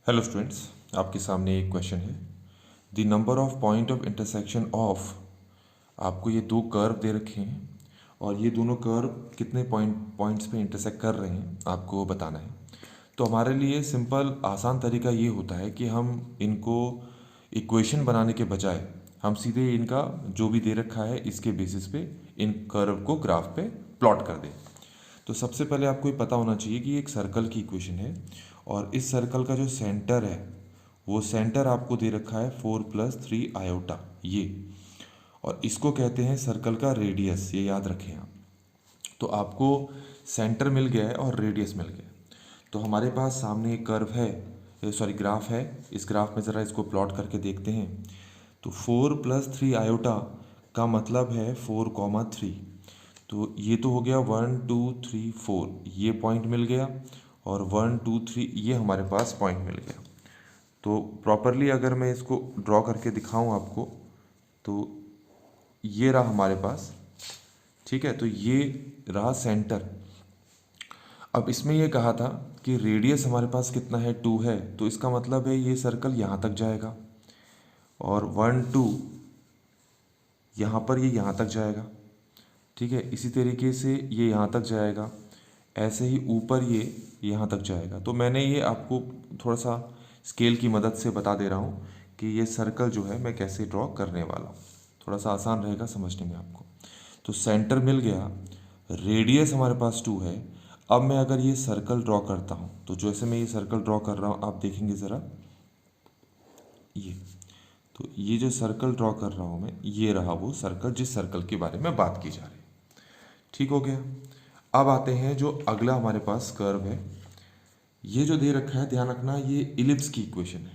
Hello students, आपके सामने एक क्वेश्चन है। The number of point of intersection of, आपको ये दो कर्व दे रखे हैं और ये दोनों कर्व कितने पॉइंट्स पे इंटरसेक्ट कर रहे हैं आपको बताना है। तो हमारे लिए सिंपल आसान तरीका ये होता है कि हम इनको इक्वेशन बनाने के बजाय हम सीधे इनका जो भी दे रखा है इसके बेसिस पे इन कर्व को ग्राफ पे प्लॉट कर दें। तो सबसे पहले आपको ये पता होना चाहिए कि एक सर्कल की इक्वेशन है और इस सर्कल का जो सेंटर है वो सेंटर आपको दे रखा है 4+3 आयोटा ये, और इसको कहते हैं सर्कल का रेडियस, ये याद रखें आप। तो आपको सेंटर मिल गया है और रेडियस मिल गया। तो हमारे पास सामने एक कर्व है, सॉरी ग्राफ है। इस ग्राफ में ज़रा इसको प्लॉट करके देखते हैं। तो 4+3 आयोटा का मतलब है 4,3। तो ये तो हो गया 1 2 3 4, ये पॉइंट मिल गया, और 1 2 3 ये हमारे पास पॉइंट मिल गया। तो प्रॉपरली अगर मैं इसको ड्रॉ करके दिखाऊं आपको, तो ये रहा हमारे पास, ठीक है। तो ये रहा सेंटर। अब इसमें ये कहा था कि रेडियस हमारे पास कितना है, 2 है। तो इसका मतलब है ये सर्कल यहाँ तक जाएगा, और 1 2 यहाँ पर ये यहाँ तक जाएगा, ठीक है। इसी तरीके से ये यहाँ तक जाएगा, ऐसे ही ऊपर ये यहाँ तक जाएगा। तो मैंने ये आपको थोड़ा सा स्केल की मदद से बता दे रहा हूँ कि ये सर्कल जो है मैं कैसे ड्रॉ करने वाला हूँ, थोड़ा सा आसान रहेगा समझने में आपको। तो सेंटर मिल गया, रेडियस हमारे पास 2 है। अब मैं अगर ये सर्कल ड्रॉ करता हूँ, तो जैसे मैं ये सर्कल ड्रॉ कर रहा हूँ आप देखेंगे ज़रा, ये तो ये जो सर्कल ड्रॉ कर रहा हूँ मैं, ये रहा वो सर्कल जिस सर्कल के बारे में बात की जा रही है। ठीक हो गया। अब आते हैं जो अगला हमारे पास कर्व है, ये जो दे रखा है ध्यान रखना, ये इलिप्स की इक्वेशन है।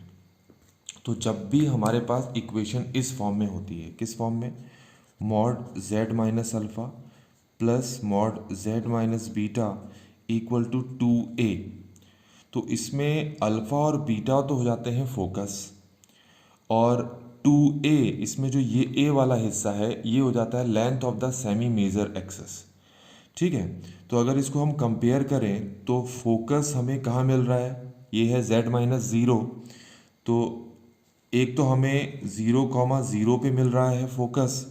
तो जब भी हमारे पास इक्वेशन इस फॉर्म में होती है, किस फॉर्म में, mod z minus alpha plus mod z minus beta equal to 2a। तो इसमें अल्फ़ा और बीटा तो हो जाते हैं फोकस, और 2a, इसमें जो ये a वाला हिस्सा है ये हो जाता है length of the semi major axis, ठीक है। तो अगर इसको हम कंपेयर करें तो फोकस हमें कहाँ मिल रहा है, ये है z माइनस ज़ीरो। तो एक तो हमें 0,0 पे मिल रहा है फोकस,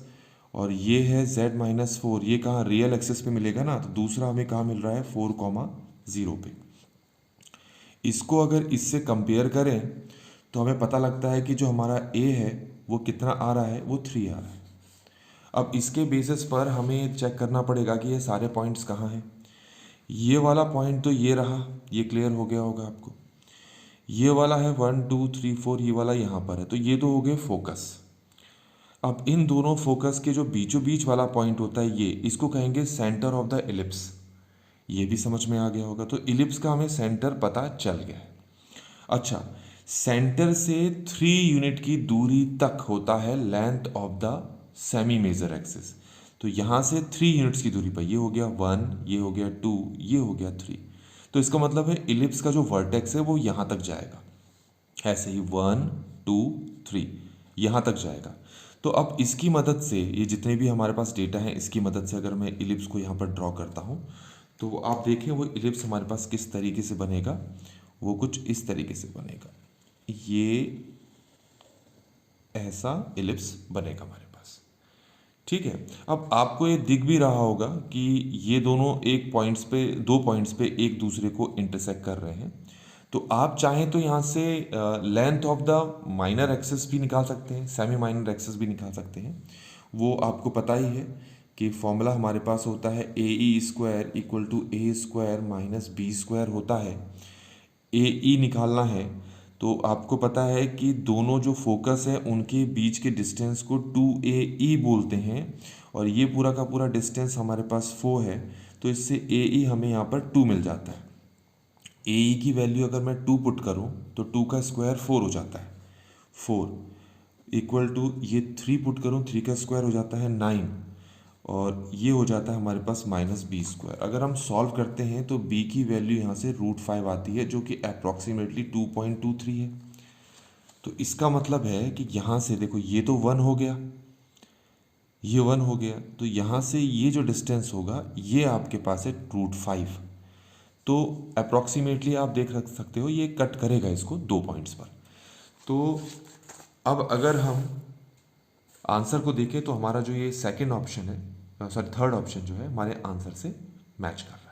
और ये है z माइनस 4, ये कहाँ रियल एक्सिस पे मिलेगा ना। तो दूसरा हमें कहाँ मिल रहा है 4,0 पे। इसको अगर इससे कंपेयर करें तो हमें पता लगता है कि जो हमारा a है वो कितना आ रहा है, वो 3 आ रहा है। अब इसके बेसिस पर हमें चेक करना पड़ेगा कि ये सारे पॉइंट्स कहाँ हैं। ये वाला पॉइंट तो ये रहा, ये क्लियर हो गया होगा आपको। ये वाला है 1 2 3 4, ये वाला यहाँ पर है। तो ये तो हो गए फोकस। अब इन दोनों फोकस के जो बीचों बीच वाला पॉइंट होता है ये, इसको कहेंगे सेंटर ऑफ द इलिप्स। ये भी समझ में आ गया होगा। तो इलिप्स का हमें सेंटर पता चल गया है। अच्छा, सेंटर से 3 यूनिट की दूरी तक होता है length of the semi major axis. तो यहाँ से 3 यूनिट्स की दूरी पर, ये हो गया 1, ये हो गया 2, ये हो गया 3। तो इसका मतलब है इलिप्स का जो वर्टेक्स है वो यहाँ तक जाएगा, ऐसे ही 1 2 3 यहाँ तक जाएगा। तो अब इसकी मदद से, ये जितने भी हमारे पास डेटा हैं इसकी मदद से अगर मैं इलिप्स को यहाँ पर ड्रॉ करता हूँ, तो आप देखें वो इलिप्स हमारे पास किस तरीके से बनेगा। वो कुछ इस तरीके से बनेगा, ये ऐसा इलिप्स बनेगा हमारे पास, ठीक है। अब आपको ये दिख भी रहा होगा कि ये दोनों एक पॉइंट्स पे, 2 पॉइंट्स पे एक दूसरे को इंटरसेक्ट कर रहे हैं। तो आप चाहें तो यहाँ से length of the minor axis भी निकाल सकते हैं, सेमी माइनर एक्सिस भी निकाल सकते हैं। वो आपको पता ही है कि फॉर्मूला हमारे पास होता है AE² equal to A² minus B² होता है। AE निकालना है तो आपको पता है कि दोनों जो फोकस है उनके बीच के डिस्टेंस को 2AE बोलते हैं, और ये पूरा का पूरा डिस्टेंस हमारे पास 4 है। तो इससे AE हमें यहाँ पर 2 मिल जाता है। AE की वैल्यू अगर मैं 2 पुट करूँ तो 2 का स्क्वायर 4 हो जाता है, 4 इक्वल टू ये 3 पुट करूँ, 3 का स्क्वायर हो जाता है 9, और ये हो जाता है हमारे पास -B²। अगर हम सॉल्व करते हैं तो b की वैल्यू यहाँ से √5 आती है, जो कि अप्रॉक्सीमेटली 2.23 है। तो इसका मतलब है कि यहाँ से देखो, ये तो 1 हो गया, ये 1 हो गया, तो यहाँ से ये जो डिस्टेंस होगा ये आपके पास है √5। तो अप्रॉक्सीमेटली आप देख रख सकते हो ये कट करेगा इसको 2 पॉइंट्स पर। तो अब अगर हम आंसर को देखें तो हमारा जो ये सेकंड ऑप्शन है, सॉरी थर्ड ऑप्शन जो है हमारे आंसर से मैच कर रहा है।